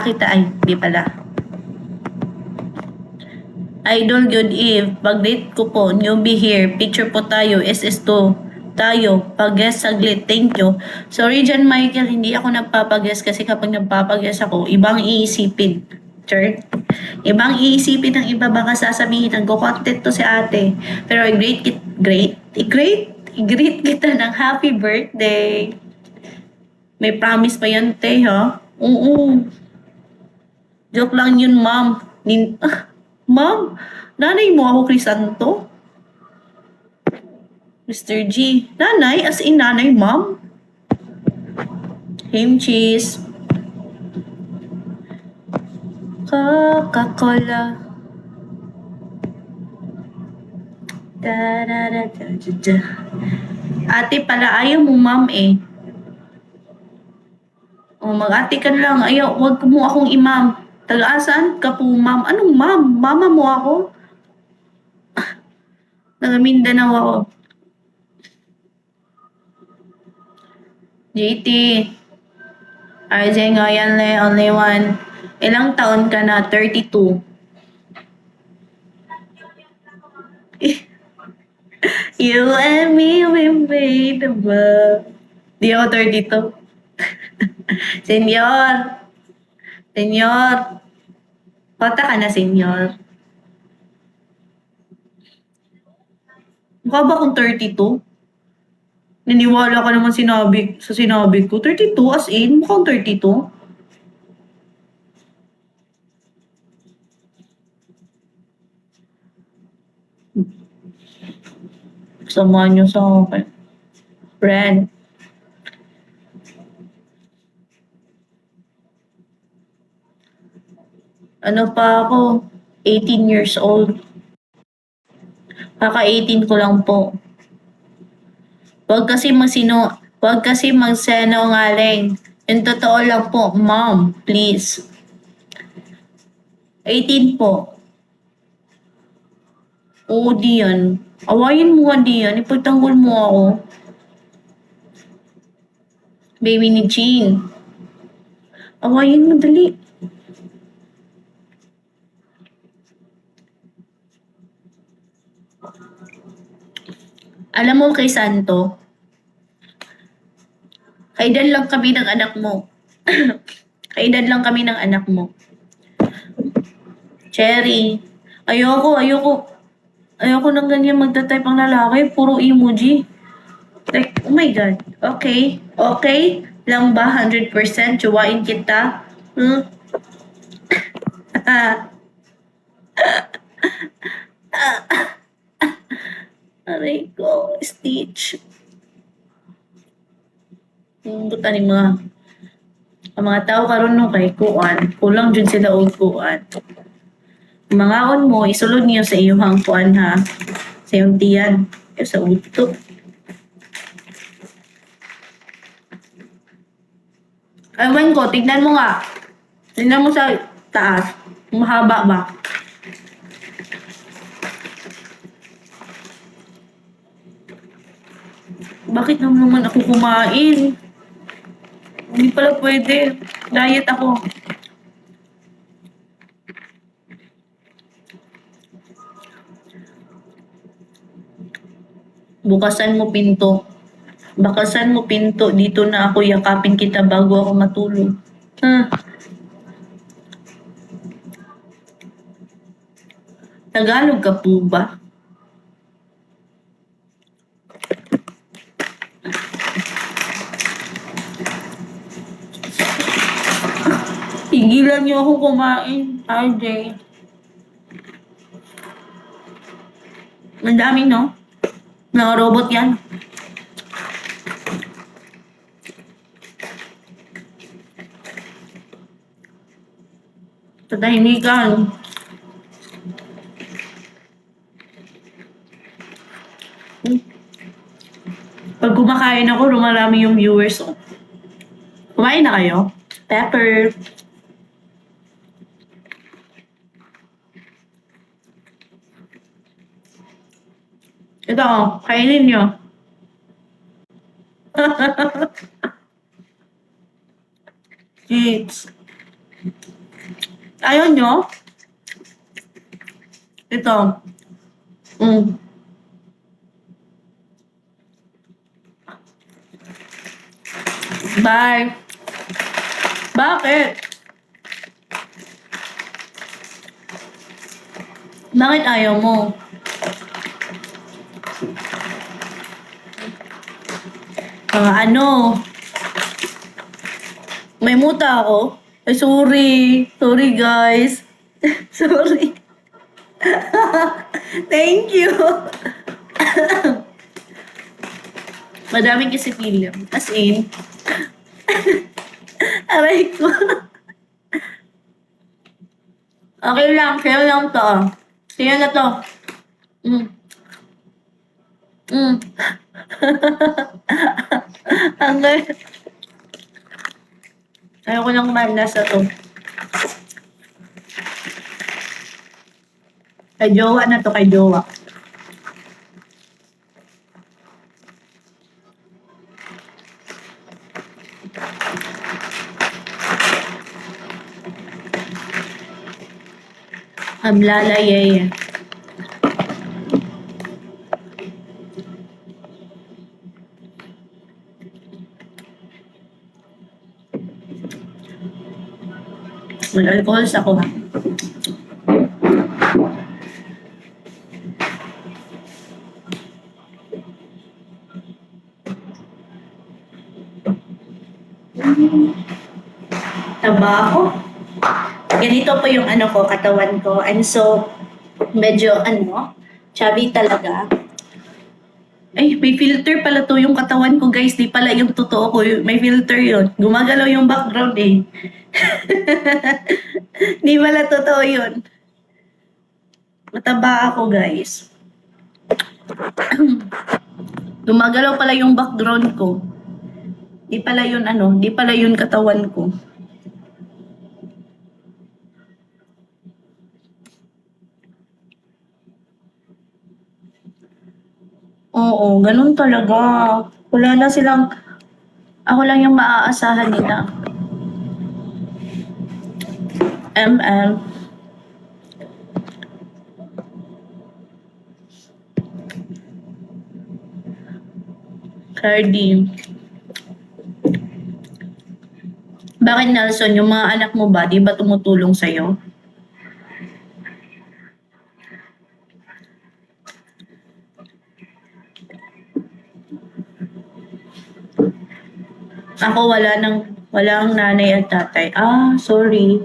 kita ay, di pala. Idol, good eve. Pag-date ko po, newbie here. Picture po tayo, SS2. Tayo, pag-guess saglit, thank you. Sorry John Michael, hindi ako nagpapag-guess kasi kapag nagpapag-guess ako, ibang iisipin. Church. Ibang iisipin ng iba, baka sasabihin, nagko-content to si ate. Pero great kita ng happy birthday. May promise pa yan, te, ha? Oo. Joke lang yun, ma'am. Ma'am, nanay mo ako, Crisanto? Mr. G. Nanay? As in nanay, ma'am? Ham cheese. Coca-Cola. Ate pala, ayaw mo, ma'am, eh. O, mag-ate ka lang. Ayaw, wag mo akong imam. Taga-asan ka po, ma'am? Anong ma'am? Mama mo ako? Taga-Mindanao ako. JT. RJ Ngoyan Le, only one. Ilang taon ka na? 32. You and me, we made the world. Di ako 32. Senyor. Senyor. Kota ka na, senyor. Mukha ba akong 32? Naniwala ka naman sa sinabi ko. 32 as in? Mukhang 32? Samahan niyo sa akin. Friend. Ano pa ako? 18 years old. Kaka 18 ko lang po. Huwag kasi magsinungaling. Yung totoo lang po, ma'am, please. 18 po. Oo, Dian. Awayin mo ka, Dian. Ipagtanggol mo ako. Baby ni Jean. Awayin mo, dali. Alam mo kay Santo, kaidan lang kami ng anak mo. Kaidan lang kami ng anak mo. Cherry. Ayoko nang ganyan magta-type ang lalaki. Puro emoji. Like, oh my God. Okay. Okay lang ba 100% jowain kita? Hmm? Aray ko, Stitch. Buta ni mga tao karon no kay kuan. Kulang jud sila og kuan. Mangaon mo, isulod niyo sa iyong kuan ha. Sa iyong tiyan. Sa utok. Ewan ko, tignan mo nga. Tignan mo sa taas. Mahaba ba? Bakit naman ako kumain? Hindi pala pwede. Diet ako. Bukasan mo pinto. Bakasan mo pinto. Dito na ako yakapin kita bago ako matulog. Tagalog ka po ba? Tigilan niyo ako kumain. RJ. Ang dami, no? Mga robot yan. Tatahimikan. Pag kumakain ako, lumarami yung viewers. Oh. Kumain na kayo? Pepper. Ito, kainin nyo. Cheats. Ayaw nyo? Ito. Bye. Bakit? Bakit ayaw mo? Mga ano? May muta ako? Ay, sorry. Sorry, guys. Sorry. Thank you. Madaming kisipilyo. As in. Aray ko. Okay lang. Sa'yo lang to. Sa'yo na to. Mm. Hanggang. Ayoko nang manasa to. Kay jowa na to, kay jowa. Amlalayay. Mag-alcohol sa ko ha. Trabaho. Ganito po yung ano ko, katawan ko. And so, medyo chubby talaga. Ay, may filter pala to yung katawan ko, guys. Di pala yung totoo ko. May filter yun. Gumagalaw yung background eh. Di pala totoo yun. Mataba ako, guys. Gumagalaw pala yung background ko. Di pala yun di pala yun katawan ko. Oo, ganun talaga. Wala na silang, ako lang yung maaasahan nila. MM. Cardi. Bakit Nelson, yung mga anak mo ba, di ba tumutulong sa'yo? Ako walang nanay at tatay. Ah, sorry.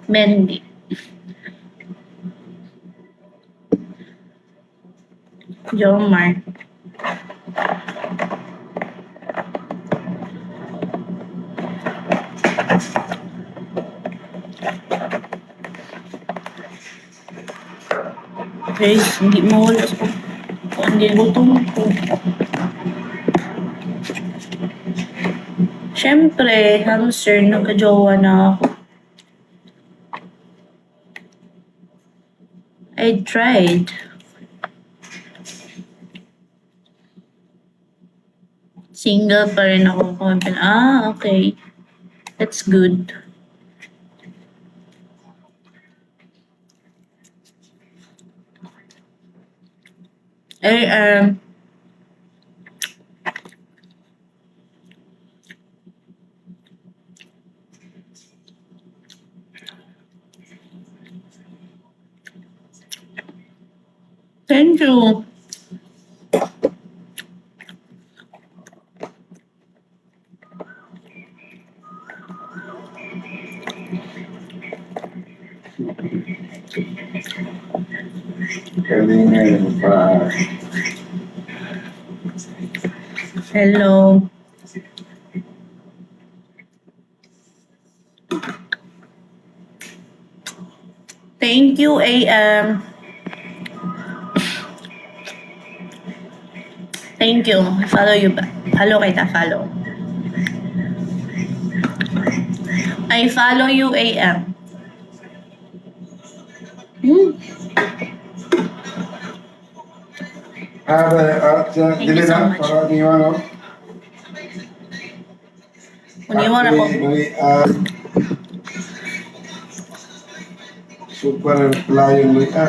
Mendy. Jomar. Guys, hindi mo wala sa hindi gutom ko. Siyempre, hamster, nagka-jowa na ako. I tried. Single pa rin ako. Ah, okay. That's good. Thank you. Hello. Thank you, AM. Thank you. Follow you ba? Follow kita, follow. I follow you, AM. Thank you so much. para di ano. Uniwan ako. Super player mo ka.